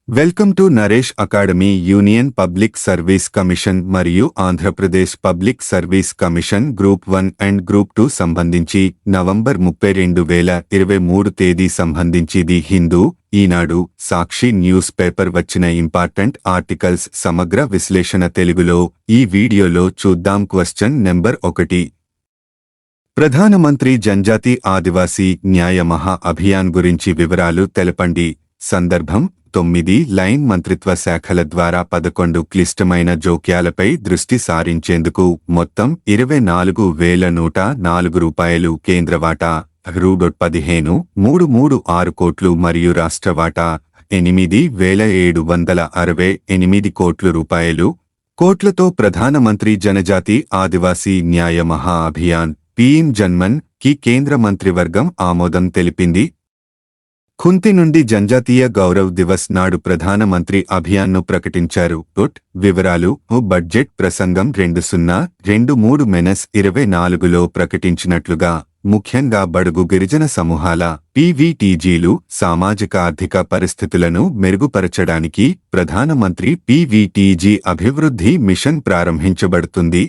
Welcome to Naresh academy. Union public service commission మరియు Andhra Pradesh public service commission group 1 and group 2 సంబంధించి November 30, 2023 తేదీ సంబంధించి the Hindu, Eenadu, Sakshi newspaper వచ్చిన important articles సమగ్ర విశ్లేషణ తెలుగులో ఈ వీడియోలో చూద్దాం. Question number 1. ప్రధానమంత్రి జనజాతి ఆదివాసీ న్యాయ మహా అభియాన్ గురించి వివరాలు తెలపండి. సందర్భం 9. లైన్ మంత్రిత్వ శాఖల ద్వారా 11 క్లిష్టమైన జోక్యాలపై దృష్టి సారించేందుకు మొత్తం 24,104 రూపాయలు కేంద్ర వాటా రూ. 15,336 కోట్లు మరియు రాష్ట్ర వాటా 8,768 కోట్ల రూపాయలు కోట్లతో ప్రధానమంత్రి జనజాతి ఆదివాసీ న్యాయ మహా అభియాన్ పీఎం జన్మన్ కి కేంద్ర మంత్రివర్గం ఆమోదం తెలిపింది. ఖుంతి నుండి జనజాతీయ గౌరవ్ దివస్ నాడు ప్రధానమంత్రి అభియాన్ను ప్రకటించారు. వివరాలు బడ్జెట్ ప్రసంగం 2023-24లో ప్రకటించినట్లుగా ముఖ్యంగా బడుగు గిరిజన సమూహాల పీవీటీజీలు సామాజిక ఆర్థిక పరిస్థితులను మెరుగుపరచడానికి ప్రధానమంత్రి పీవీటీజీ అభివృద్ధి మిషన్ ప్రారంభించబడుతుంది.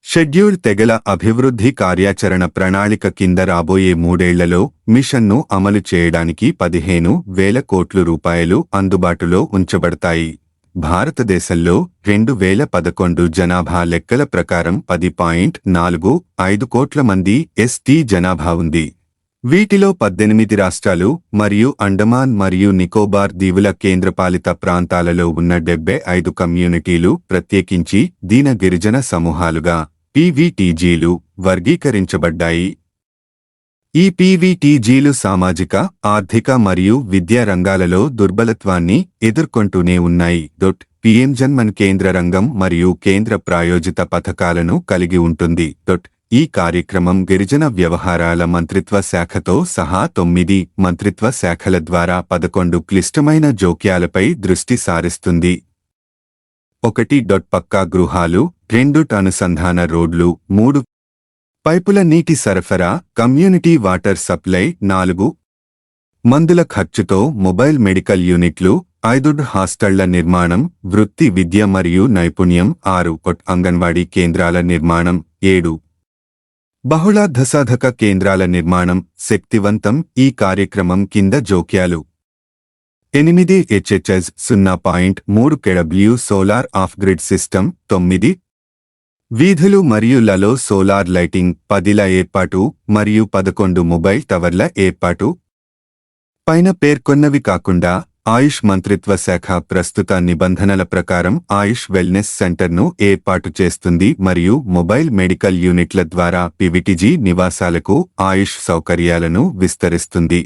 షెడ్యూల్ తెగల అభివృద్ధి కార్యాచరణ ప్రణాళిక కింద రాబోయే 3 ఏళ్లలో మిషన్ను అమలు చేయడానికి 15,000 కోట్ల రూపాయలు అందుబాటులో ఉంచబడతాయి. భారతదేశంలో 2011 జనాభా లెక్కల ప్రకారం 10.45 కోట్ల మంది ఎస్టీ జనాభా ఉంది. వీటిలో 18 రాష్ట్రాలు మరియు అండమాన్ మరియు నికోబార్ దీవుల కేంద్రపాలిత ప్రాంతాలలో ఉన్న 75 కమ్యూనిటీలు ప్రత్యేకించి దీన గిరిజన సమూహాలుగా పీవీటీజీలు వర్గీకరించబడ్డాయి. ఈ పీవీటీజీలు సామాజిక, ఆర్థిక మరియు విద్యా రంగాలలో దుర్బలత్వాన్ని ఎదుర్కొంటూనే ఉన్నాయి. పీఎం జన్మన్ కేంద్ర రంగం మరియు కేంద్ర ప్రాయోజిత పథకాలను కలిగి ఉంటుంది. ఈ కార్యక్రమం గిరిజన వ్యవహారాల మంత్రిత్వ శాఖతో సహా 9 మంత్రిత్వ శాఖల ద్వారా 11 క్లిష్టమైన జోక్యాలపై దృష్టి సారిస్తుంది. 1. పక్కా గృహాలు, 2 అనుసంధాన రోడ్లు, 3 పైపుల నీటి సరఫరా, కమ్యూనిటీ వాటర్ సప్లై, 4 మందుల ఖర్చుతో మొబైల్ మెడికల్ యూనిట్లు, 5 హాస్టళ్ల నిర్మాణం, వృత్తి విద్య మరియు నైపుణ్యం, 6 అంగన్వాడీ కేంద్రాల నిర్మాణం, 7 బహుళార్ధసాధక కేంద్రాల నిర్మాణం. శక్తివంతం ఈ కార్యక్రమం కింద జోక్యాలు 8 హెచ్హెచ్ఎస్ 0.3 కెడబ్ల్యూ సోలార్ ఆఫ్ గ్రిడ్ సిస్టమ్, 9 వీధులు మరియు లలో సోలార్ లైటింగ్, 10ల ఏర్పాటు మరియు 11 మొబైల్ టవర్ల ఏర్పాటు. పైన పేర్కొన్నవి కాకుండా ఆయుష్ మంత్రిత్వ శాఖ ప్రస్తుత నిబంధనల ప్రకారం ఆయుష్ వెల్నెస్ సెంటర్ను ఏర్పాటు చేస్తుంది మరియు మొబైల్ మెడికల్ యూనిట్ల ద్వారా పీవీటీజీ నివాసాలకు ఆయుష్ సౌకర్యాలను విస్తరిస్తుంది.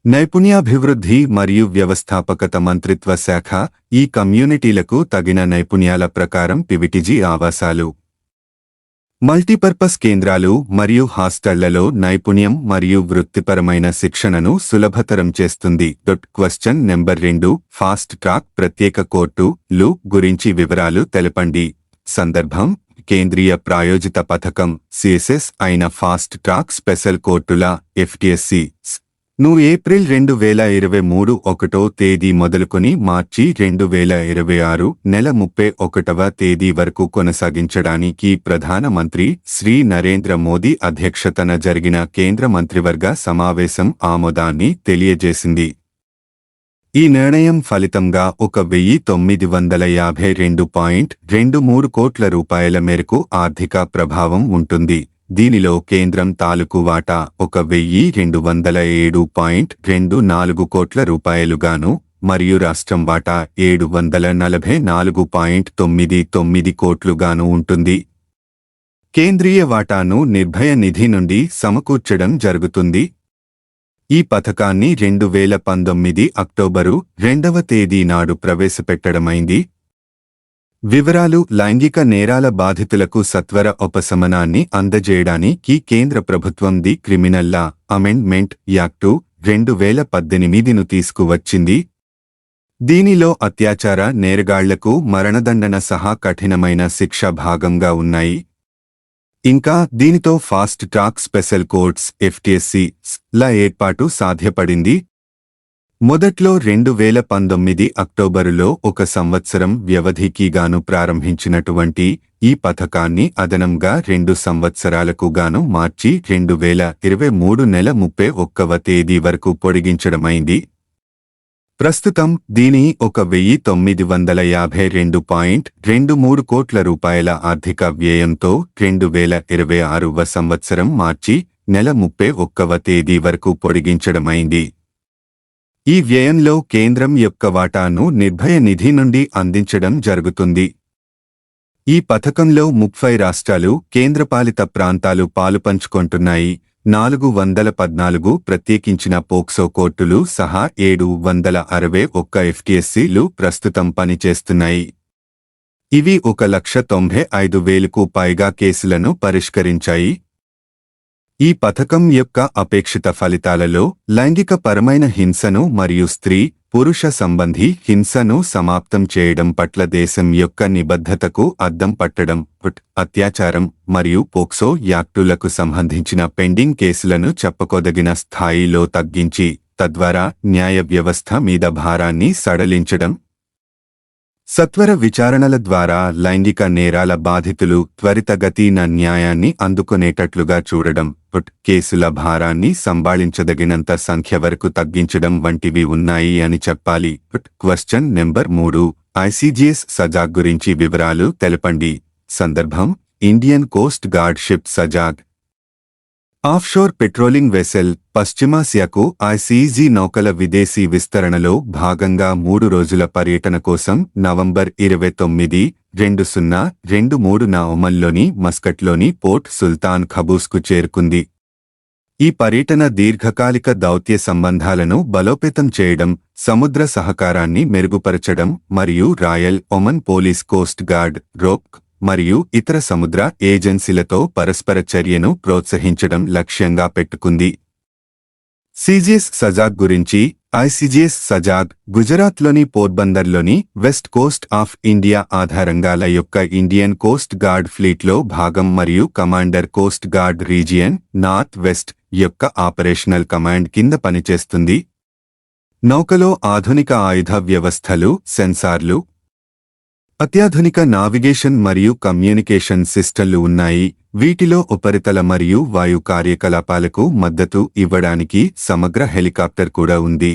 నైపుణ్యాభివృద్ధి మరియు వ్యవస్థాపకత మంత్రిత్వ శాఖ ఈ కమ్యూనిటీలకు తగిన నైపుణ్యాల ప్రకారం పీవీటీజీ ఆవాసాలు, మల్టీపర్పస్ కేంద్రాలు మరియు హాస్టళ్లలో నైపుణ్యం మరియు వృత్తిపరమైన శిక్షణను సులభతరం చేస్తుంది. Question number 2. ఫాస్ట్ ట్రాక్ ప్రత్యేక కోర్టులు గురించి వివరాలు తెలపండి. సందర్భం కేంద్రీయ ప్రాయోజిత పథకం సిఎస్ఎస్ అయిన ఫాస్ట్ ట్రాక్ స్పెషల్ కోర్టుల ఎఫ్టీఎస్సీ ను ఏప్రిల్ 2023 1వ తేదీ మొదలుకొని మార్చి 2026 నెల 31వ తేదీ వరకు కొనసాగించడానికి ప్రధానమంత్రి శ్రీ నరేంద్ర మోదీ అధ్యక్షతన జరిగిన కేంద్ర మంత్రివర్గ సమావేశం ఆమోదాన్ని తెలియజేసింది. ఈ నిర్ణయం ఫలితంగా 1,952.23 కోట్ల రూపాయల మేరకు ఆర్థిక ప్రభావం ఉంటుంది. దీనిలో కేంద్రం తాలూకు వాటా 1,207.24 కోట్ల రూపాయలుగాను మరియు రాష్ట్రం వాటా 744.99 కోట్లుగాను ఉంటుంది. కేంద్రీయ వాటాను నిర్భయ నిధి నుండి సమకూర్చడం జరుగుతుంది. ఈ పథకాన్ని 2019 అక్టోబరు 2వ తేదీ నాడు ప్రవేశపెట్టడమైంది. వివరాలు లైంగిక నేరాల బాధితులకు సత్వర ఉపశమనాన్ని అందజేయడానికి కేంద్ర ప్రభుత్వం the criminal law amendment act 2018ను తీసుకువచ్చింది. దీనిలో అత్యాచార నేరగాళ్లకు మరణదండన సహా కఠినమైన శిక్ష భాగంగా ఉన్నాయి. ఇంకా దీనితో ఫాస్ట్ ట్రాక్ స్పెషల్ కోర్ట్స్ ఎఫ్టీఎస్సీ ల ఏర్పాటు సాధ్యపడింది. మొదట్లో 2019 అక్టోబరులో ఒక సంవత్సరం వ్యవధికి గాను ప్రారంభించినటువంటి ఈ పథకాన్ని అదనంగా 2 సంవత్సరాలకు గాను మార్చి 2023 నెల 31వ తేదీ వరకు పొడిగించడమైంది. ప్రస్తుతం దీని 1952.23 కోట్ల రూపాయల ఆర్థిక వ్యయంతో 2026వ సంవత్సరం మార్చి నెల 31వ తేదీ వరకు పొడిగించడమైంది. ఈ వ్యయంలో కేంద్రం యొక్క వాటాను నిర్భయ నిధి నుండి అందించడం జరుగుతుంది. ఈ పథకంలో 30 రాష్ట్రాలు, కేంద్రపాలిత ప్రాంతాలు పాలుపంచుకొంటున్నాయి. 414 ప్రత్యేకించిన పోక్సో కోర్టులు సహా 761 FTSCలు ప్రస్తుతం పనిచేస్తున్నాయి. ఇవి 1,95,000కు పైగా కేసులను పరిష్కరించాయి. ఈ పథకం యొక్క అపేక్షిత ఫలితాలలో లైంగిక పరమైన హింసను మరియు స్త్రీ, పురుష సంబంధీ హింసను సమాప్తం చేయడం పట్ల దేశం యొక్క నిబద్ధతకు అద్దం పట్టడం, అత్యాచారం మరియు పోక్సో యాక్టులకు సంబంధించిన పెండింగ్ కేసులను చెప్పుకోదగిన స్థాయిలో తగ్గించి, తద్వారా న్యాయ వ్యవస్థ మీద భారాన్ని సడలించడం, సత్వర విచారణల ద్వారా లైంగిక నేరాల బాధితులు త్వరితగతిన న్యాయాన్ని అందుకునేటట్లుగా చూడడం, కేసుల భారాన్ని సంభాళించదగినంత సంఖ్య వరకు తగ్గించడం వంటివి ఉన్నాయి అని చెప్పాలి. Question number 3. ICGS సజాగ్ గురించి వివరాలు తెలపండి. సందర్భం: Indian coast guard ship Sajag offshore patrolling vessel పశ్చిమాసియాకు ICG నౌకల విదేశీ విస్తరణలో భాగంగా 3 రోజుల పర్యటన కోసం నవంబర్ 29, 2023న ఒమన్లోని మస్కట్లోని పోర్ట్ సుల్తాన్ ఖబూస్కు చేరుకుంది. ఈ పర్యటన దీర్ఘకాలిక దౌత్య సంబంధాలను బలోపేతం చేయడం, సముద్ర సహకారాన్ని మెరుగుపరచడం మరియు royal Oman police, coast guard, rope మరియు ఇతర సముద్ర ఏజెన్సీలతో పరస్పర చర్యను ప్రోత్సహించడం లక్ష్యంగా పెట్టుకుంది. CGS సజాగ్ గురించి: ICGS సజాగ్ గుజరాత్లోని పోర్బందర్లోని వెస్ట్ కోస్ట్ ఆఫ్ ఇండియా ఆధారంగాల యొక్క ఇండియన్ కోస్ట్ గార్డ్ ఫ్లీట్లో భాగం మరియు commander coast guard region north west యొక్క ఆపరేషనల్ కమాండ్ కింద పనిచేస్తుంది. నౌకలో ఆధునిక ఆయుధ వ్యవస్థలు, సెన్సార్లు, అత్యాధునిక నావిగేషన్ మరియు కమ్యూనికేషన్ సిస్టంలు ఉన్నాయి. వీటిలో ఉపరితల మరియు వాయు కార్యకలాపాలకు మద్దతు ఇవ్వడానికి సమగ్ర హెలికాప్టర్ కూడా ఉంది.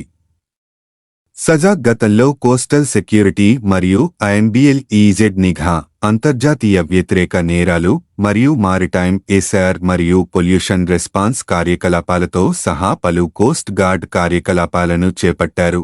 సజాగ్ గతంలో కోస్టల్ సెక్యూరిటీ మరియు IMBL-EZ నిఘా, అంతర్జాతీయ వ్యతిరేక నేరాలు మరియు మారిటైమ్ SAR మరియు పొల్యూషన్ రెస్పాన్స్ కార్యకలాపాలతో సహా పలు కోస్ట్ గార్డ్ కార్యకలాపాలను చేపట్టారు.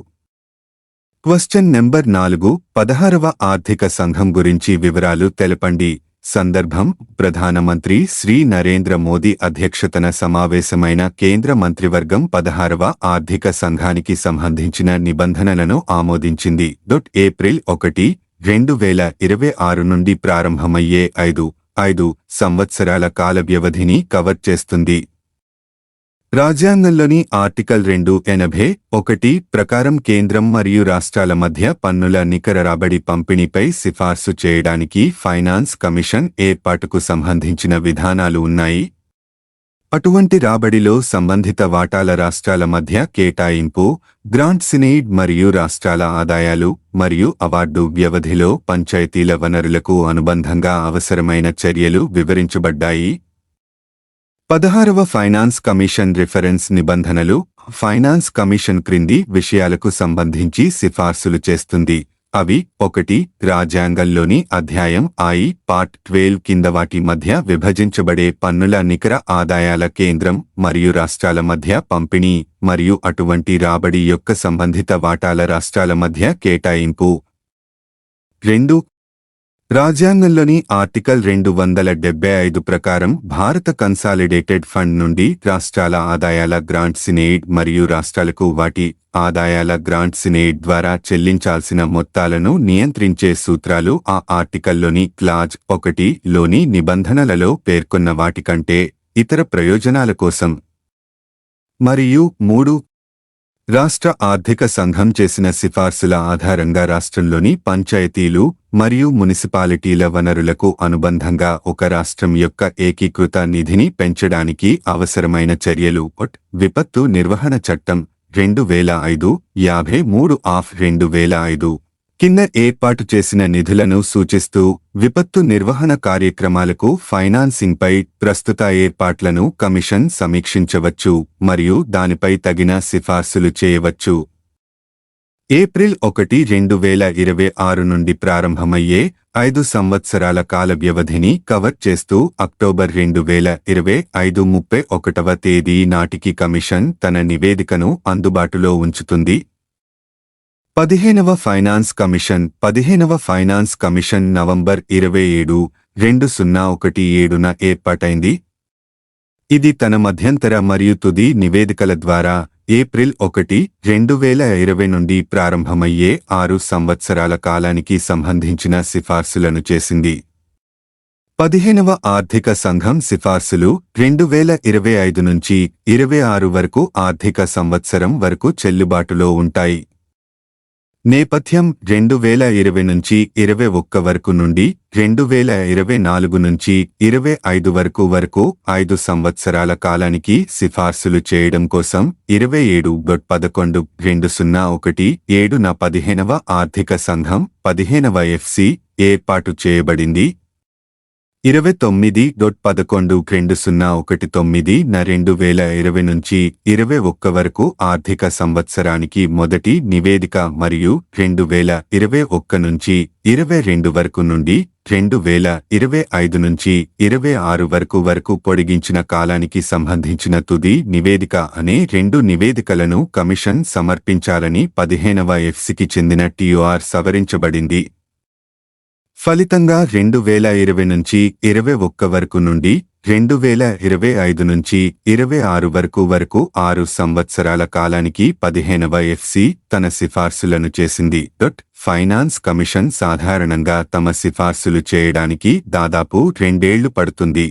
Question number 4. 16వ ఆర్థిక సంఘం గురించి వివరాలు తెలపండి. సందర్భం: ప్రధానమంత్రి శ్రీ నరేంద్ర మోదీ అధ్యక్షతన సమావేశమైన కేంద్ర మంత్రివర్గం 16వ ఆర్థిక సంఘానికి సంబంధించిన నిబంధనలను ఆమోదించింది. ఏప్రిల్ 1, 2026 నుండి ప్రారంభమయ్యే 5 సంవత్సరాల కాల వ్యవధిని కవర్ చేస్తుంది. రాజ్యాంగంలోని ఆర్టికల్ 281 ప్రకారం కేంద్రం మరియు రాష్ట్రాల మధ్య పన్నుల నికర రాబడి పంపిణీపై సిఫార్సు చేయడానికి ఫైనాన్స్ కమిషన్ ఏర్పాటుకు సంబంధించిన విధానాలు ఉన్నాయి. అటువంటి రాబడిలో సంబంధిత వాటాల రాష్ట్రాల మధ్య కేటాయింపు, గ్రాంట్ సినీడ్ మరియు రాష్ట్రాల ఆదాయాలు మరియు అవార్డు వ్యవధిలో పంచాయతీల వనరులకు అనుబంధంగా అవసరమైన చర్యలు వివరించబడ్డాయి. 16వ ఫైనాన్స్ కమిషన్ రిఫరెన్స్ నిబంధనలు ఫైనాన్స్ కమిషన్ క్రింది విషయాలకు సంబంధించి సిఫార్సులు చేస్తుంది. అవి: 1. రాజ్యాంగంలోని అధ్యాయం I పార్ట్ 12 కింద వాటి మధ్య విభజించబడే పన్నుల నికర ఆదాయాల కేంద్రం మరియు రాష్ట్రాల మధ్య పంపిణీ మరియు అటువంటి రాబడి యొక్క సంబంధిత వాటాల రాష్ట్రాల మధ్య కేటాయింపు. 2. రాజ్యాంగంలోని ఆర్టికల్ 275 ప్రకారం భారత కన్సాలిడేటెడ్ ఫండ్ నుండి రాష్ట్రాల ఆదాయాల గ్రాంట్ సినెయిడ్ మరియు రాష్ట్రాలకు వాటి ఆదాయాల గ్రాంట్ సినెయిడ్ ద్వారా చెల్లించాల్సిన మొత్తాలను నియంత్రించే సూత్రాలు ఆ ఆర్టికల్లోని క్లాజ్ 1లోని నిబంధనలలో పేర్కొన్న వాటికంటే ఇతర ప్రయోజనాల కోసం. మరియు 3. రాష్ట్ర ఆర్థిక సంఘం చేసిన సిఫార్సుల ఆధారంగా రాష్ట్రంలోని పంచాయతీలు మరియు మునిసిపాలిటీల వనరులకు అనుబంధంగా ఒక రాష్ట్రం యొక్క ఏకీకృత నిధిని పెంచడానికి అవసరమైన చర్యలు. విపత్తు నిర్వహణ చట్టం 2005, 53/2005 కింద ఏర్పాటు చేసిన నిధులను సూచిస్తూ విపత్తు నిర్వహణ కార్యక్రమాలకు ఫైనాన్సింగ్పై ప్రస్తుత ఏర్పాట్లను కమిషన్ సమీక్షించవచ్చు మరియు దానిపై తగిన సిఫార్సులు చేయవచ్చు. ఏప్రిల్ 1, 2026 నుండి ప్రారంభమయ్యే 5 సంవత్సరాల కాల వ్యవధిని కవర్ చేస్తూ అక్టోబర్ 2025 31వ తేదీ నాటికి కమిషన్ తన నివేదికను అందుబాటులో ఉంచుతుంది. 15వ ఫైనాన్స్ కమిషన్ నవంబర్ 27, 2017న ఏర్పాటైంది. ఇది తన మధ్యంతర మరియు తుది నివేదికల ద్వారా ఏప్రిల్ 1, 2020 నుండి ప్రారంభమయ్యే 6 సంవత్సరాల కాలానికి సంబంధించిన సిఫార్సులను చేసింది. 15వ ఆర్థిక సంఘం సిఫార్సులు 2025 నుంచి 26 వరకు ఆర్థిక సంవత్సరం వరకు చెల్లుబాటులో ఉంటాయి. నేపథ్యం 2020 నుంచి 21 వరకు నుండి 2024 నుంచి 25 వరకు 5 సంవత్సరాల కాలానికి సిఫార్సులు చేయడం కోసం 27/11/2017న 15వ ఆర్థిక సంఘం 15వ ఎఫ్సి ఏర్పాటు చేయబడింది. 29/11/2019న 2020 నుంచి 21 వరకు ఆర్థిక సంవత్సరానికి మొదటి నివేదిక మరియు 2021 నుంచి 22 వరకు నుండి 2025 నుంచి 26 వరకు పొడిగించిన కాలానికి సంబంధించిన తుది నివేదిక అనే 2 నివేదికలను కమిషన్ సమర్పించాలని 15వ ఎఫ్సికి చెందిన టిఓఆర్ సవరించబడింది. ఫలితంగా 2020 నుంచి 21 వరకు నుండి 2025 నుంచి 26 వరకు 6 సంవత్సరాల కాలానికి 15వ ఎఫ్సి తన సిఫార్సులను చేసింది. ఫైనాన్స్ కమిషన్ సాధారణంగా తమ సిఫార్సులు చేయడానికి దాదాపు 2 ఏళ్లు పడుతుంది.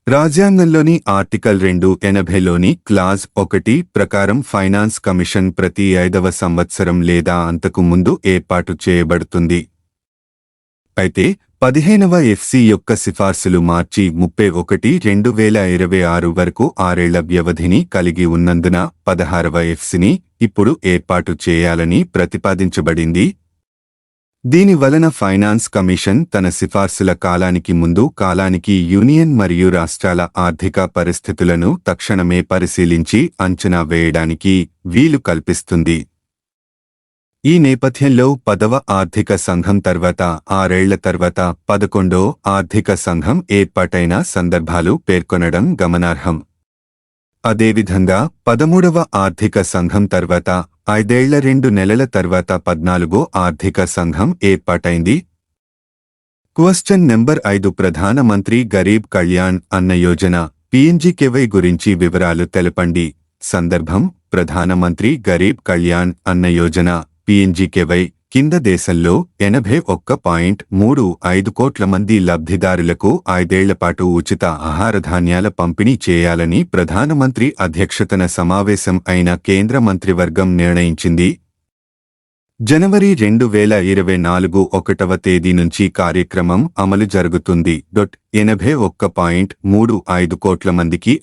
రాజ్యాంగంలోని ఆర్టికల్ 280లోని క్లాజ్ 1 ప్రకారం ఫైనాన్స్ కమిషన్ ప్రతి 5వ సంవత్సరం లేదా అంతకు ముందు ఏర్పాటు చేయబడుతుంది. అయితే 15వ ఎఫ్సి యొక్క సిఫార్సులు మార్చి 31, 2026 వరకు 6 ఏళ్ల వ్యవధిని కలిగి ఉన్నందున 16వ ఎఫ్సిని ఇప్పుడు ఏర్పాటు చేయాలని ప్రతిపాదించబడింది. దీని వలన ఫైనాన్స్ కమిషన్ తన సిఫార్సుల కాలానికి ముందు కాలానికి యూనియన్ మరియు రాష్ట్రాల ఆర్థిక పరిస్థితులను తక్షణమే పరిశీలించి అంచనా వేయడానికి వీలు కల్పిస్తుంది. ఈ నేపథ్యంలో 10వ ఆర్థిక సంఘం తర్వాత 6 ఏళ్ల తర్వాత 11వ ఆర్థిక సంఘం ఏర్పాటైన సందర్భాలు పేర్కొనడం గమనార్హం. అదేవిధంగా 13వ ఆర్థిక సంఘం తర్వాత 5 ఏళ్ల 2 నెలల తర్వాత 14వ ఆర్థిక సంఘం ఏర్పాటైంది. క్వశ్చన్ నెంబర్ 5 ప్రధానమంత్రి గరీబ్ కళ్యాణ్ అన్న యోజన PMGKY గురించి వివరాలు తెలపండి. సందర్భం ప్రధానమంత్రి గరీబ్ కళ్యాణ్ అన్న యోజన PMGKY కింద దేశంలో 81.35 కోట్ల మంది లబ్ధిదారులకు 5 ఏళ్లపాటు ఉచిత ఆహార ధాన్యాల పంపిణీ చేయాలని ప్రధానమంత్రి అధ్యక్షతన సమావేశం అయిన కేంద్ర మంత్రివర్గం నిర్ణయించింది. జనవరి 2024 1వ తేదీ నుంచి కార్యక్రమం అమలు జరుగుతుంది. 81.35 కోట్ల మందికి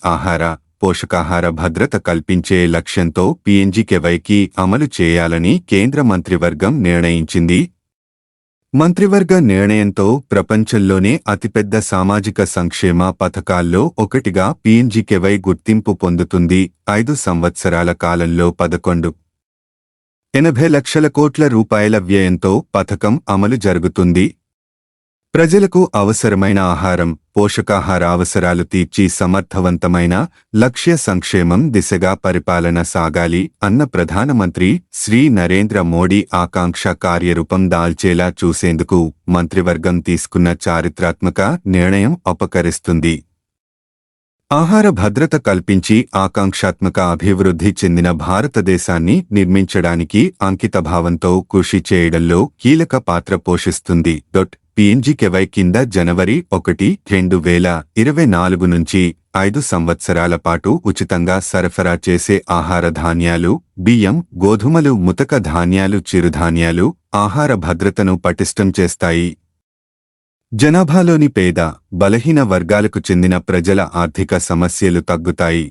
పోషకాహార భద్రత కల్పించే లక్ష్యంతో PMGKYకి అమలు చేయాలని కేంద్ర మంత్రివర్గం నిర్ణయించింది. మంత్రివర్గ నిర్ణయంతో ప్రపంచంలోనే అతిపెద్ద సామాజిక సంక్షేమ పథకాల్లో ఒకటిగా PMGKY గుర్తింపు పొందుతుంది. 5 సంవత్సరాల కాలంలో 11.80 లక్షల కోట్ల రూపాయల వ్యయంతో పథకం అమలు జరుగుతుంది. ప్రజలకు అవసరమైన ఆహారం, పోషకాహార అవసరాలు తీర్చి సమర్థవంతమైన లక్ష్య సంక్షేమం దిశగా పరిపాలన సాగాలి అన్న ప్రధానమంత్రి శ్రీ నరేంద్ర మోడీ ఆకాంక్ష కార్యరూపం దాల్చేలా చూసేందుకు మంత్రివర్గం తీసుకున్న చారిత్రాత్మక నిర్ణయం ఉపకరిస్తుంది. ఆహార భద్రత కల్పించి ఆకాంక్షాత్మక అభివృద్ధి చెందిన భారతదేశాన్ని నిర్మించడానికి అంకితభావంతో కృషి చేయడంలో కీలక పాత్ర పోషిస్తుంది. PMGKY కింద జనవరి 1, 2024 నుంచి 5 సంవత్సరాల పాటు ఉచితంగా సరఫరా చేసే ఆహార ధాన్యాలు, బియ్యం, గోధుమలు, ముతక ధాన్యాలు, చిరుధాన్యాలు ఆహార భద్రతను పటిష్టం చేస్తాయి. జనాభాలోని పేద బలహీన వర్గాలకు చెందిన ప్రజల ఆర్థిక సమస్యలు తగ్గుతాయి.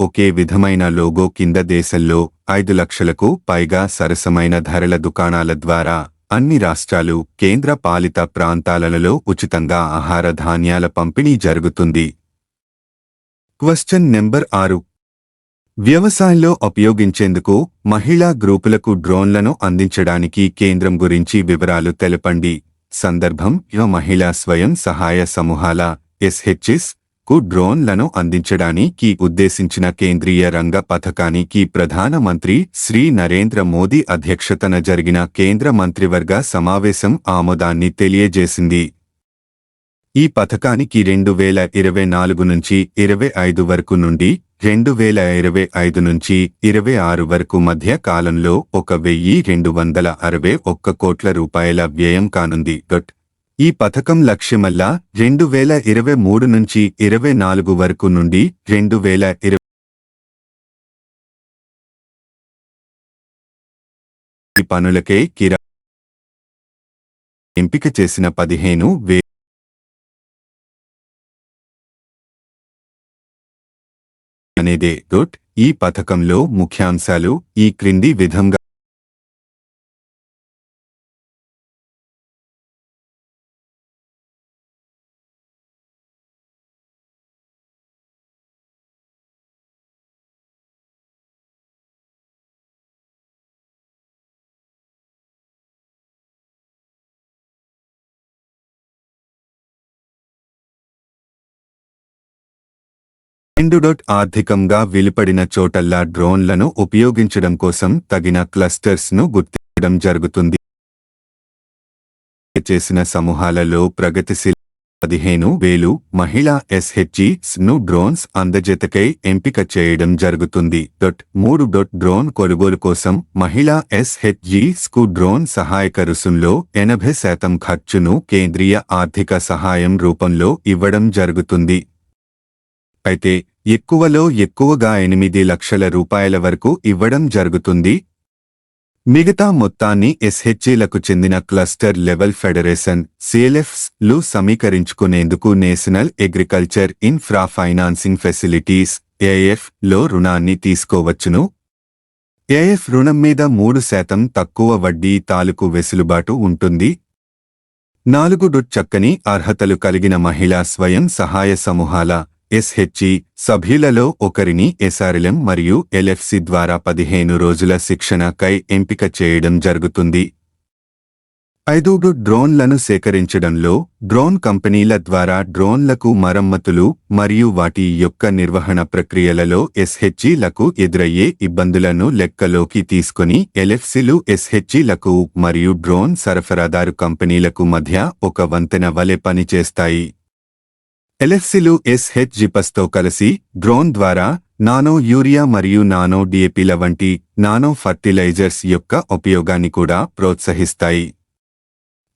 ఒకే విధమైన లోగో కింద దేశంలో 5 లక్షలకు పైగా సరసమైన ధరల దుకాణాల ద్వారా అన్ని రాష్ట్రాలు, కేంద్ర పాలిత ప్రాంతాలలో ఉచితంగా ఆహార ధాన్యాల పంపిణీ జరుగుతుంది. Question number 6. వ్యవసాయంలో ఉపయోగించేందుకు మహిళా గ్రూపులకు డ్రోన్లను అందించడానికి కేంద్రం గురించి వివరాలు తెలపండి. సందర్భం మహిళా స్వయం సహాయ సమూహాల SHGs కు డ్రోన్లను అందించడానికి ఉద్దేశించిన కేంద్రీయ రంగ పథకానికి ప్రధానమంత్రి శ్రీ నరేంద్ర మోదీ అధ్యక్షతన జరిగిన కేంద్ర మంత్రివర్గ సమావేశం ఆమోదాన్ని తెలియజేసింది. ఈ పథకానికి 2024 నుంచి 25 వరకు నుండి 2025 నుంచి 26 వరకు మధ్య కాలంలో 1,261 కోట్ల రూపాయల వ్యయం కానుంది. ఈ పథకం లక్ష్యమల్లా 2023 నుంచి 24 వరకు నుండి 2020 పనులకే ఎంపిక చేసిన 15,000 అనేదే. ఈ పథకంలో ముఖ్యాంశాలు ఈ క్రింది విధంగా ఆర్థికంగా వెలుపడిన చోటల్లా డ్రోన్లను ఉపయోగించడం కోసం తగిన క్లస్టర్స్ను గుర్తించడం జరుగుతుంది. చేసిన సమూహాలలో ప్రగతిశీల 15,000 మహిళా SHGs ను డ్రోన్స్ అందజేతకై ఎంపిక చేయడం జరుగుతుంది. 3. డ్రోన్ కొనుగోలు కోసం మహిళా SHGs కు డ్రోన్ సహాయక రుసుంలో 80% ఖర్చును కేంద్రీయ ఆర్థిక సహాయం రూపంలో ఇవ్వడం జరుగుతుంది. అయితే ఎక్కువలో ఎక్కువగా 8 లక్షల రూపాయల వరకు ఇవ్వడం జరుగుతుంది. మిగతా మొత్తాన్ని SHGలకు చెందిన క్లస్టర్ లెవెల్ ఫెడరేషన్ CLFs లు సమీకరించుకునేందుకు national agriculture infra financing facilities AIF లో రుణాన్ని తీసుకోవచ్చును. AIF రుణం మీద 3% తక్కువ వడ్డీ తాలూకు వెసులుబాటు ఉంటుంది. 4. చక్కని అర్హతలు కలిగిన మహిళా స్వయం సహాయ సమూహాల SHG సభ్యులలో ఒకరిని SRLM మరియు LFC ద్వారా 15 రోజుల శిక్షణకై ఎంపిక చేయడం జరుగుతుంది. 5. డ్రోన్లను సేకరించడంలో డ్రోన్ కంపెనీల ద్వారా డ్రోన్లకు మరమ్మతులు మరియు వాటి యొక్క నిర్వహణ ప్రక్రియలలో SHGలకు ఎదురయ్యే ఇబ్బందులను లెక్కలోకి తీసుకొని LFCలు SHGలకు మరియు డ్రోన్ సరఫరాదారు కంపెనీలకు మధ్య ఒక వంతెన వలె పనిచేస్తాయి. LFCలు SHGsతో కలిసి డ్రోన్ ద్వారా నానో యూరియా మరియు నానో DAPల వంటి నానో ఫర్టిలైజర్స్ యొక్క ఉపయోగాన్ని కూడా ప్రోత్సహిస్తాయి.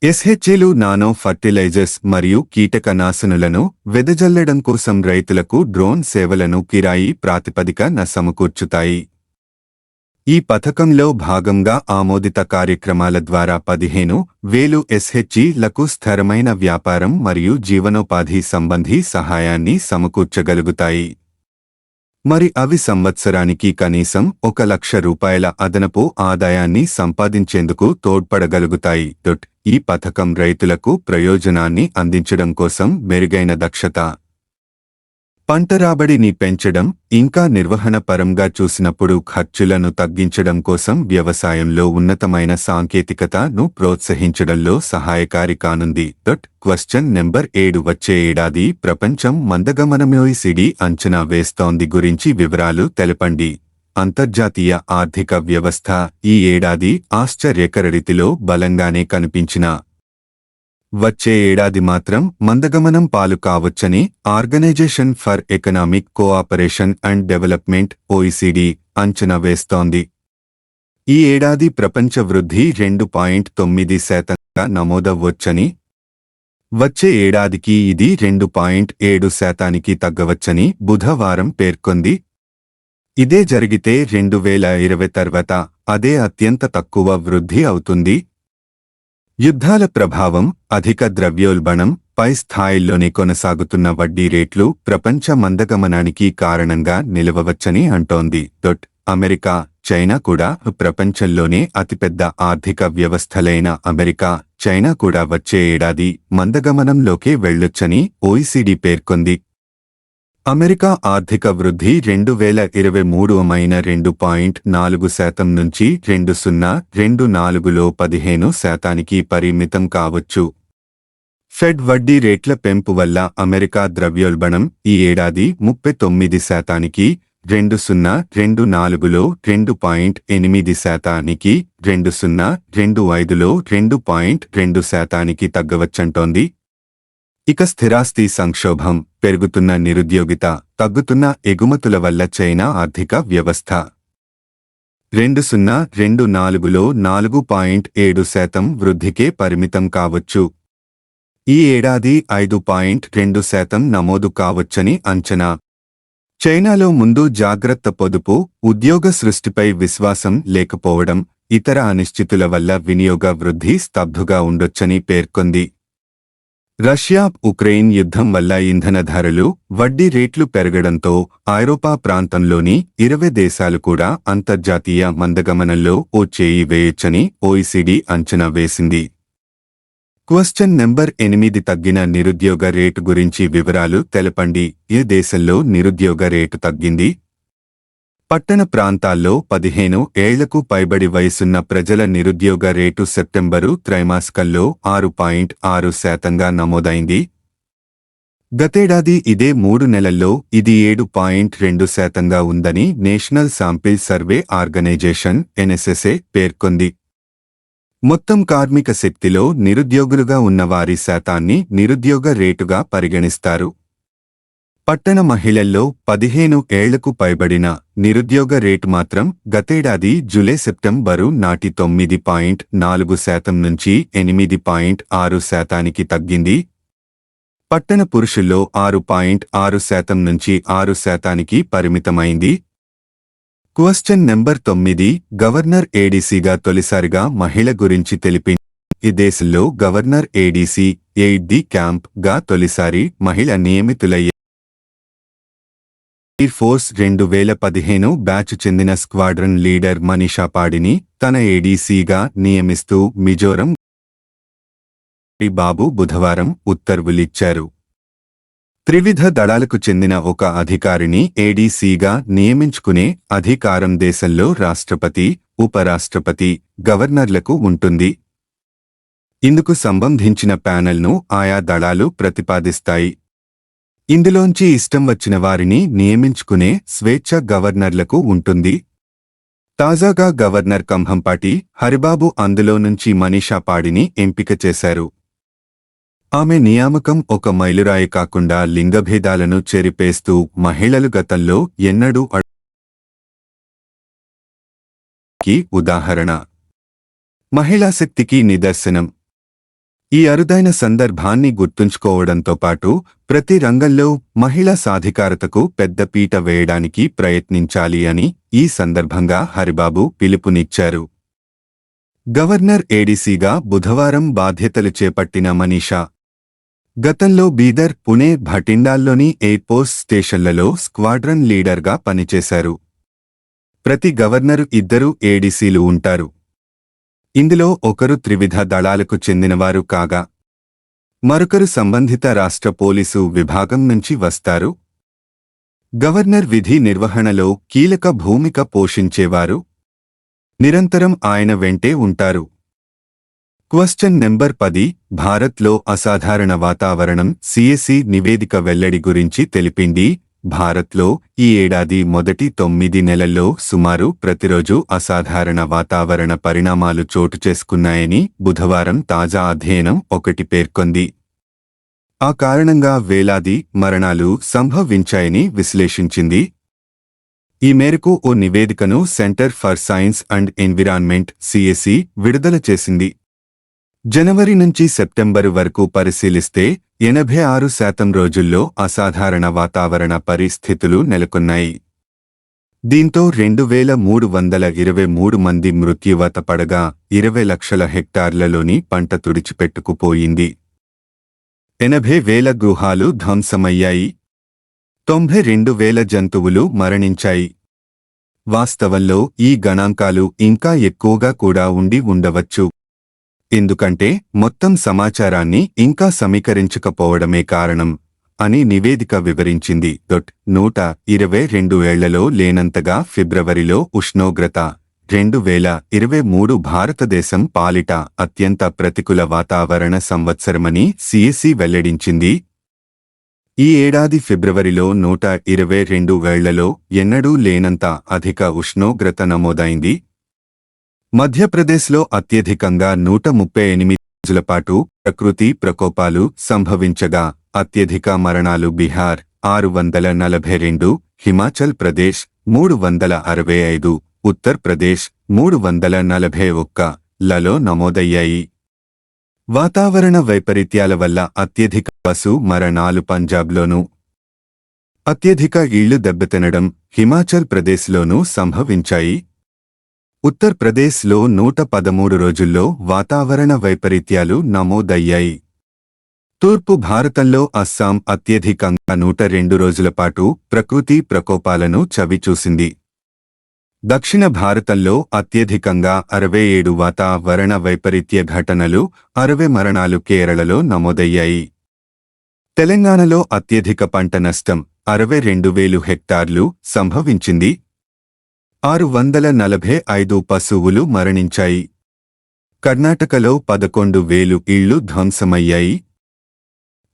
SHGలు నానో ఫర్టిలైజర్స్ మరియు కీటకనాశనులను వెదజల్లడం కోసం రైతులకు డ్రోన్ సేవలను కిరాయి ప్రాతిపదికన సమకూర్చుతాయి. ఈ పథకంలో భాగంగా ఆమోదిత కార్యక్రమాల ద్వారా 15,000 SHGలకు స్థిరమైన వ్యాపారం మరియు జీవనోపాధి సంబంధీ సహాయాన్ని సమకూర్చగలుగుతాయి. మరి అవి సంవత్సరానికి కనీసం 1 లక్ష రూపాయల అదనపు ఆదాయాన్ని సంపాదించేందుకు తోడ్పడగలుగుతాయి. ఈ పథకం రైతులకు ప్రయోజనాన్ని అందించడం కోసం మెరుగైన దక్షత, పంట రాబడిని పెంచడం, ఇంకా నిర్వహణ పరంగా చూసినప్పుడు ఖర్చులను తగ్గించడం కోసం వ్యవసాయంలో ఉన్నతమైన సాంకేతికతను ప్రోత్సహించడంలో సహాయకారి కానుంది. Question number 7. వచ్చే ఏడాది ప్రపంచం మందగమనమోయిసిడి అంచనా వేస్తోంది గురించి వివరాలు తెలపండి. అంతర్జాతీయ ఆర్థిక వ్యవస్థ ఈ ఏడాది ఆశ్చర్యకర రీతిలో బలంగానే కనిపించినా వచ్చే ఏడాది మాత్రం మందగమనం పాలు కావచ్చని organisation for economic cooperation and development OECD అంచనా వేస్తోంది. ఈ ఏడాది ప్రపంచ వృద్ధి 2.9% నమోదవ్వొచ్చని, వచ్చే ఏడాదికి ఇది 2.7% తగ్గవచ్చని బుధవారం పేర్కొంది. ఇదే జరిగితే 2020 తర్వాత అదే అత్యంత తక్కువ వృద్ధి అవుతుంది. యుద్ధాల ప్రభావం, అధిక ద్రవ్యోల్బణం, పై స్థాయిల్లోనే కొనసాగుతున్న వడ్డీ రేట్లు ప్రపంచ మందగమనానికి కారణంగా నిలవవచ్చని అంటోంది. అమెరికా, చైనా కూడా ప్రపంచంలోనే అతిపెద్ద ఆర్థిక వ్యవస్థలైన అమెరికా, చైనా కూడా వచ్చే ఏడాది మందగమనంలోకే వెళ్లొచ్చని ఓఈసీడీ పేర్కొంది. అమెరికా ఆర్థిక వృద్ధి 2023 మైన 2.4% నుంచి 2024లో 15% పరిమితం కావచ్చు. ఫెడ్ వడ్డీ రేట్ల పెంపు వల్ల అమెరికా ద్రవ్యోల్బణం ఈ ఏడాది 39%, 2024లో 2.8%, 2025లో 2.2% తగ్గవచ్చంటోంది. ఇక స్థిరాస్తి సంక్షోభం, పెరుగుతున్న నిరుద్యోగిత, తగ్గుతున్న ఎగుమతుల వల్ల చైనా ఆర్థిక వ్యవస్థ 2024లో 4.7% వృద్ధికే పరిమితం కావచ్చు. ఈ ఏడాది 5.2% నమోదు కావచ్చని అంచనా. చైనాలో ముందు జాగ్రత్త పొదుపు, ఉద్యోగ సృష్టిపై విశ్వాసం లేకపోవడం, ఇతర అనిశ్చితుల వల్ల వినియోగ వృద్ధి స్తబ్దుగా ఉండొచ్చని పేర్కొంది. రష్యా ఉక్రెయిన్ యుద్ధం వల్ల ఇంధన ధరలు, వడ్డీ రేట్లు పెరగడంతో ఐరోపా ప్రాంతంలోని 20 దేశాలు కూడా అంతర్జాతీయ మందగమనంలో ఓ చేయి వేయొచ్చని ఓఈసీడీ అంచనా వేసింది. క్వశ్చన్ నెంబర్ 8 తగ్గిన నిరుద్యోగ రేటు గురించి వివరాలు తెలపండి. ఏ దేశంలో నిరుద్యోగ రేటు తగ్గింది? పట్టణ ప్రాంతాల్లో 15 ఏళ్లకు పైబడి వయసున్న ప్రజల నిరుద్యోగ రేటు సెప్టెంబరు త్రైమాసికంలో 6.6%గా నమోదైంది. గతేడాది ఇదే 3 నెలల్లో ఇది 7.2%గా ఉందని నేషనల్ శాంపిల్ సర్వే ఆర్గనైజేషన్ ఎన్ఎస్ఎస్ఏ పేర్కొంది. మొత్తం కార్మిక శక్తిలో నిరుద్యోగులుగా ఉన్నవారి శాతాన్ని నిరుద్యోగ రేటుగా పరిగణిస్తారు. పట్టణ మహిళల్లో 15 ఏళ్లకు పైబడిన నిరుద్యోగ రేటు మాత్రం గతేడాది జూలై-సెప్టెంబరు నాటి 9.4% నుంచి 8.6%కి తగ్గింది. పట్టణ పురుషుల్లో 6.6% నుంచి 6%కి పరిమితమైంది. క్వశ్చన్ నెంబర్ 9 గవర్నర్ ఏడీసీగా తొలిసారిగా మహిళ గురించి తెలిపి. ఈ దేశంలో governor ADC aid the camp గా తొలిసారి మహిళ నియమితులయ్యారు. ఎయిర్ ఫోర్స్ 2015 బ్యాచ్ చెందిన స్క్వాడ్రన్ లీడర్ మనీషా పాడిని తన ఏడీసీగా నియమిస్తూ మిజోరం బాబు బుధవారం ఉత్తర్వులిచ్చారు. త్రివిధ దళాలకు చెందిన ఒక అధికారిని ఏడీసీగా నియమించుకునే అధికారం దేశంలో రాష్ట్రపతి, ఉపరాష్ట్రపతి, గవర్నర్లకు ఉంటుంది. ఇందుకు సంబంధించిన ప్యానెల్ను ఆయా దళాలు ప్రతిపాదిస్తాయి. ఇందులోంచి ఇష్టం వచ్చిన వారిని నియమించుకునే స్వేచ్ఛ గవర్నర్లకు ఉంటుంది. తాజాగా గవర్నర్ కంభంపాటి హరిబాబు అందులో నుంచి మనీషా పాడిని ఎంపిక చేశారు. ఆమె నియామకం ఒక మైలురాయి కాకుండా లింగభేదాలను చెరిపేస్తూ మహిళలు గతంలో ఎన్నడూ ఉదాహరణ. మహిళాశక్తికి నిదర్శనం. ఈ అరుదైన సందర్భాన్ని గుర్తుంచుకోవడంతో పాటు ప్రతి రంగంలో మహిళా సాధికారతకు పెద్దపీట వేయడానికి ప్రయత్నించాలి అని ఈ సందర్భంగా హరిబాబు పిలుపునిచ్చారు. గవర్నర్ ఏడీసీగా బుధవారం బాధ్యతలు చేపట్టిన మనీషా గతంలో బీదర్, పుణె, భటిండాల్లోని ఎయిర్పోర్ట్ స్టేషన్లలో స్క్వాడ్రన్ లీడర్గా పనిచేశారు. ప్రతి గవర్నరు 2 ఏడీసీలు ఉంటారు. ఇందులో ఒకరు త్రివిధ దళాలకు చెందినవారు కాగా మరొకరు సంబంధిత రాష్ట్ర పోలీసు విభాగం నుంచి వస్తారు. గవర్నర్ విధి నిర్వహణలో కీలక భూమిక పోషించేవారు. నిరంతరం ఆయన వెంటే ఉంటారు. క్వశ్చన్ నెంబర్ 10 భారత్లో అసాధారణ వాతావరణం సిఎసి నివేదిక వెల్లడి గురించి తెలిపింది. భారత్లో ఈ ఏడాది మొదటి 9 నెలల్లో సుమారు ప్రతిరోజు అసాధారణ వాతావరణ పరిణామాలు చోటు చేసుకున్నాయని బుధవారం తాజా అధ్యయనం ఒకటి పేర్కొంది. ఆ కారణంగా వేలాది మరణాలు సంభవించాయని విశ్లేషించింది. ఈ మేరకు ఓ నివేదికను centre for science and environment CAC విడుదల చేసింది. జనవరి నుంచి సెప్టెంబరు వరకు పరిశీలిస్తే 86% రోజుల్లో అసాధారణ వాతావరణ పరిస్థితులు నెలకొన్నాయి. దీంతో 2323 మంది మృత్యువాత పడగా 20 లక్షల హెక్టార్లలోని పంట తుడిచిపెట్టుకుపోయింది. 80,000 గృహాలు ధ్వంసమయ్యాయి. 92,000 జంతువులు మరణించాయి. వాస్తవంలో ఈ గణాంకాలు ఇంకా ఎక్కువగా కూడా ఉండి ఉండవచ్చు. ఎందుకంటే మొత్తం సమాచారాన్ని ఇంకా సమీకరించకపోవడమే కారణం అని నివేదిక వివరించింది. 122 ఏళ్లలో లేనంతగా ఫిబ్రవరిలో ఉష్ణోగ్రత 2023 భారతదేశం పాలిట అత్యంత ప్రతికూల వాతావరణ సంవత్సరమని సిఎసి వెల్లడించింది. ఈ ఏడాది ఫిబ్రవరిలో 122 ఏళ్లలో ఎన్నడూ లేనంత అధిక ఉష్ణోగ్రత నమోదైంది. మధ్యప్రదేశ్లో అత్యధికంగా 138 రోజుల పాటు ప్రకృతి ప్రకోపాలు సంభవించగా అత్యధిక మరణాలు బీహార్ 642, హిమాచల్ ప్రదేశ్ 365, ఉత్తర్ ప్రదేశ్ 341 లలో నమోదయ్యాయి. వాతావరణ వైపరీత్యాల వల్ల అత్యధిక పశు మరణాలు పంజాబ్లోనూ, అత్యధిక ఇళ్లు దెబ్బతినడం హిమాచల్ ప్రదేశ్లోనూ సంభవించాయి. ఉత్తర్ ప్రదేశ్లో 113 రోజుల్లో వాతావరణ వైపరీత్యాలు నమోదయ్యాయి. తూర్పు భారతంలో అస్సాం అత్యధికంగా 102 రోజుల పాటు ప్రకృతి ప్రకోపాలను చవిచూసింది. దక్షిణ భారతంలో అత్యధికంగా 67 వాతావరణ వైపరీత్య ఘటనలు, 60 మరణాలు కేరళలో నమోదయ్యాయి. తెలంగాణలో అత్యధిక పంట నష్టం 62,000 హెక్టార్లు సంభవించింది. 645 పశువులు మరణించాయి. కర్ణాటకలో 11,000 ఇళ్లు ధ్వంసమయ్యాయి.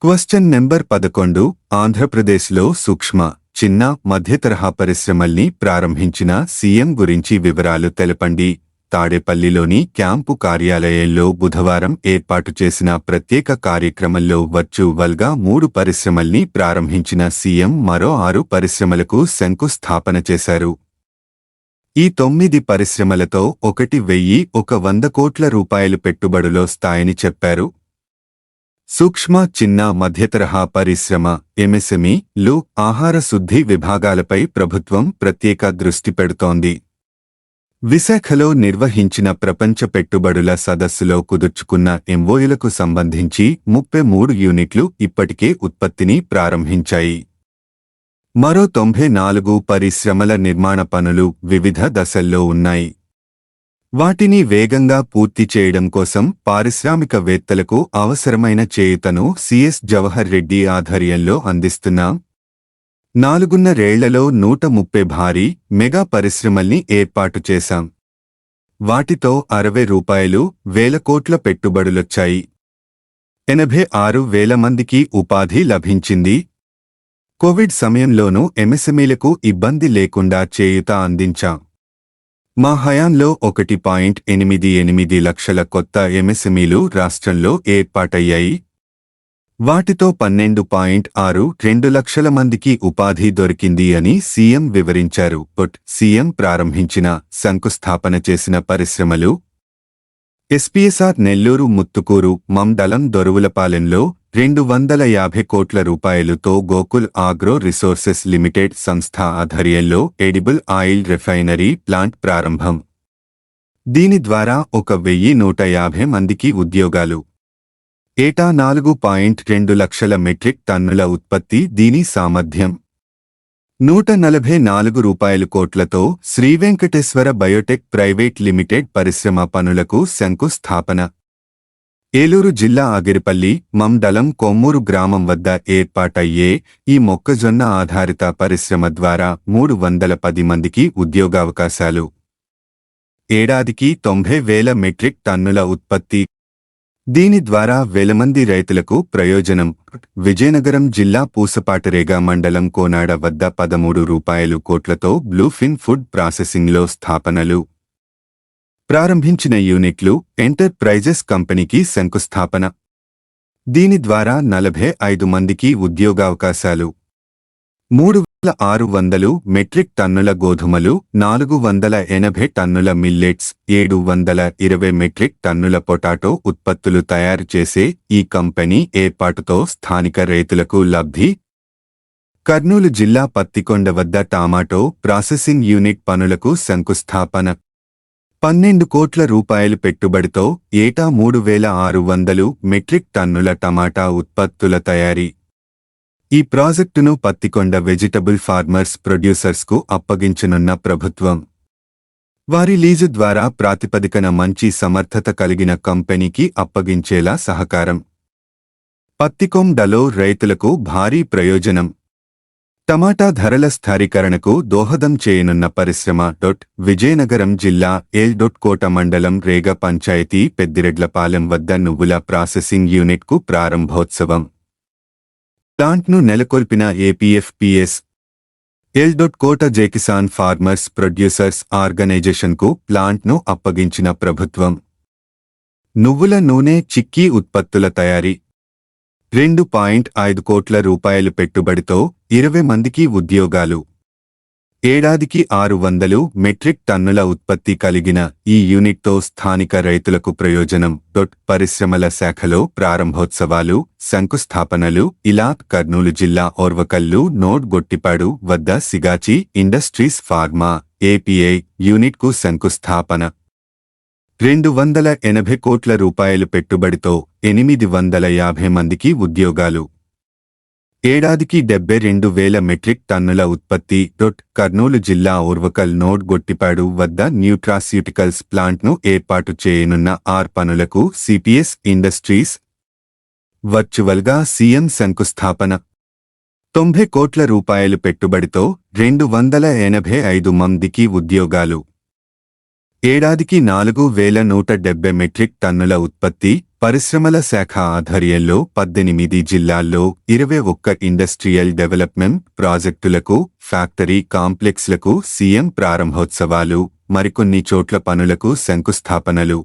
క్వశ్చన్ నెంబర్ 11 ఆంధ్రప్రదేశ్లో సూక్ష్మ, చిన్న, మధ్యతరహా పరిశ్రమల్ని ప్రారంభించిన సీఎం గురించి వివరాలు తెలపండి. తాడేపల్లిలోని క్యాంపు కార్యాలయంలో బుధవారం ఏర్పాటు చేసిన ప్రత్యేక కార్యక్రమంలో వర్చువల్గా 3 పరిశ్రమల్ని ప్రారంభించిన సీఎం మరో 6 పరిశ్రమలకు శంకుస్థాపన చేశారు. ఈ 9 పరిశ్రమలతో 1,100 కోట్ల రూపాయలు పెట్టుబడులో స్థాయిని చెప్పారు. సూక్ష్మ, చిన్న, మధ్యతరహా పరిశ్రమ ఎంఎస్ఎంఈలు, ఆహార శుద్ధి విభాగాలపై ప్రభుత్వం ప్రత్యేక దృష్టి పెడుతోంది. విశాఖలో నిర్వహించిన ప్రపంచ పెట్టుబడుల సదస్సులో కుదుర్చుకున్న ఎంఓయూలకు సంబంధించి 33 యూనిట్లు ఇప్పటికే ఉత్పత్తిని ప్రారంభించాయి. మరో 94 పరిశ్రమల నిర్మాణ పనులు వివిధ దశల్లో ఉన్నాయి. వాటిని వేగంగా పూర్తి చేయడం కోసం పారిశ్రామికవేత్తలకు అవసరమైన చేయూతను సిఎస్ జవహర్ రెడ్డి ఆధ్వర్యంలో అందిస్తున్నాం. 4.5 ఏళ్లలో 130 భారీ మెగా పరిశ్రమల్ని ఏర్పాటు చేశాం. వాటితో 60,000 కోట్ల పెట్టుబడులొచ్చాయి. 86,000 మందికి ఉపాధి లభించింది. కోవిడ్ సమయంలోనూ ఎంఎస్ఎంఈలకు ఇబ్బంది లేకుండా చేయూత అందించాం. మా హయాంలో 1.88 లక్షల కొత్త ఎంఎస్ఎంఈలు రాష్ట్రంలో ఏర్పాటయ్యాయి. వాటితో 12.62 లక్షల మందికి ఉపాధి దొరికింది అని సీఎం వివరించారు. సీఎం ప్రారంభించిన, శంకుస్థాపన చేసిన పరిశ్రమలు: ఎస్పీఎస్ఆర్ నెల్లూరు ముత్తుకూరు మండలం దొరువులపాలెంలో 250 కోట్ల రూపాయలుతో గోకుల్ ఆగ్రో రిసోర్సెస్ లిమిటెడ్ సంస్థ ఆధ్వర్యంలో ఎడిబుల్ ఆయిల్ రిఫైనరీ ప్లాంట్ ప్రారంభం. దీని ద్వారా 1,150 మందికి ఉద్యోగాలు. ఏటా 4.2 లక్షల మెట్రిక్ టన్నుల ఉత్పత్తి దీని సామర్థ్యం. 144 కోట్లతో శ్రీవెంకటేశ్వర బయోటెక్ ప్రైవేట్ లిమిటెడ్ పరిశ్రమ పనులకు శంకుస్థాపన. ఏలూరు జిల్లా ఆగిరిపల్లి మండలం కొమ్మూరు గ్రామం వద్ద ఏర్పాటయ్యే ఈ మొక్కజొన్న ఆధారిత పరిశ్రమ ద్వారా 310 మందికి ఉద్యోగావకాశాలు. ఏడాదికి 90,000 మెట్రిక్ టన్నుల ఉత్పత్తి. దీని ద్వారా 1,000 మంది రైతులకు ప్రయోజనం. విజయనగరం జిల్లా పూసపాటరేగ మండలం కోనాడ వద్ద 13 కోట్లతో బ్లూఫిన్ ఫుడ్ ప్రాసెసింగ్లో స్థాపనలు. ప్రారంభించిన యూనిట్లు ఎంటర్ప్రైజెస్ కంపెనీకి శంకుస్థాపన. దీని ద్వారా 45 మందికి ఉద్యోగావకాశాలు. 3,600 మెట్రిక్ టన్నుల గోధుమలు, 480 టన్నుల మిల్లెట్స్, 720 మెట్రిక్ టన్నుల పొటాటో ఉత్పత్తులు తయారు చేసే ఈ కంపెనీ ఏర్పాటుతో స్థానిక రైతులకు లబ్ధి. కర్నూలు జిల్లా పత్తికొండ వద్ద టమాటో ప్రాసెసింగ్ యూనిట్ పనులకు శంకుస్థాపన. 12 కోట్ల రూపాయలు పెట్టుబడితో ఏటా 3,600 మెట్రిక్ టన్నుల టమాటా ఉత్పత్తుల తయారీ. ఈ ప్రాజెక్టును పత్తికొండ వెజిటబుల్ ఫార్మర్స్ ప్రొడ్యూసర్స్కు అప్పగించనున్న ప్రభుత్వం. వారి లీజు ద్వారా ప్రాతిపదికన మంచి సమర్థత కలిగిన కంపెనీకి అప్పగించేలా సహకారం. పత్తికొండలో రైతులకు భారీ ప్రయోజనం. టమాటా ధరల స్థిరీకరణకు దోహదం చేయనున్న పరిశ్రమ. విజయనగరం జిల్లా కోట మండలం రేగ పంచాయతీ పెద్దిరెడ్లపాలెం వద్ద నువ్వుల ప్రాసెసింగ్ యూనిట్కు ప్రారంభోత్సవం. ప్లాంట్ను నెలకొల్పిన ఏపీఎఫ్పిఎస్ కోట జేకిసాన్ ఫార్మర్స్ ప్రొడ్యూసర్స్ ఆర్గనైజేషన్కు ప్లాంట్ను అప్పగించిన ప్రభుత్వం. నువ్వుల నూనె చిక్కీ ఉత్పత్తుల తయారీ. 2.5 కోట్ల రూపాయలు పెట్టుబడితో 20 మందికి ఉద్యోగాలు. ఏడాదికి 600 మెట్రిక్ టన్నుల ఉత్పత్తి కలిగిన ఈ యూనిట్తో స్థానిక రైతులకు ప్రయోజనం. పరిశ్రమల శాఖలో ప్రారంభోత్సవాలు, శంకుస్థాపనలు. ఇలా కర్నూలు జిల్లా ఓర్వకల్లు నోడ్ గొట్టిపాడు వద్ద సిగాచి ఇండస్ట్రీస్ ఫార్మా ఏపీఐ యూనిట్కు శంకుస్థాపన. 280 కోట్ల రూపాయలు పెట్టుబడితో 850 మందికి ఉద్యోగాలు. ఏడాదికి 72,000 మెట్రిక్ టన్నుల ఉత్పత్తి. కర్నూలు జిల్లా ఓర్వకల్ నోడ్ గొట్టిపాడు వద్ద న్యూట్రాస్యూటికల్స్ ప్లాంట్ను ఏర్పాటు చేయనున్న 6 పనులకు సిపిఎస్ ఇండస్ట్రీస్. వర్చువల్గా సీఎం శంకుస్థాపన. 90 కోట్ల రూపాయలు పెట్టుబడితో 285 మందికి ఉద్యోగాలు. ఏడాదికి 4,170 మెట్రిక్ టన్నుల ఉత్పత్తి. పరిశ్రమల శాఖ ఆధ్వర్యంలో 18 జిల్లాల్లో 21 ఇండస్ట్రియల్ డెవలప్మెంట్ ప్రాజెక్టులకు, ఫ్యాక్టరీ కాంప్లెక్స్లకు సీఎం ప్రారంభోత్సవాలు. మరికొన్ని చోట్ల పనులకు శంకుస్థాపనలు.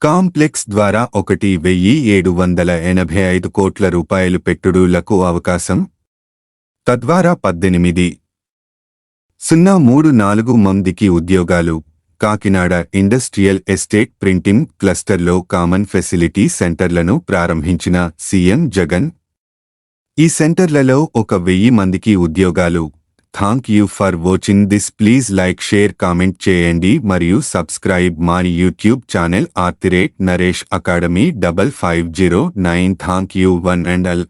కాంప్లెక్స్ ద్వారా 1,785 కోట్ల రూపాయలు పెట్టుబడులకు అవకాశం. తద్వారా 18,034 మందికి ఉద్యోగాలు. కాకినాడ ఇండస్ట్రియల్ ఎస్టేట్ ప్రింటింగ్ క్లస్టర్లో కామన్ ఫెసిలిటీ సెంటర్లను ప్రారంభించిన సీఎం జగన్. ఈ సెంటర్లలో 1,000 మందికి ఉద్యోగాలు. Thank you for watching this. Please like, share, comment చేయండి మరియు సబ్స్క్రైబ్ మా YouTube channel @Naresh academy 5509. Thank you one and all.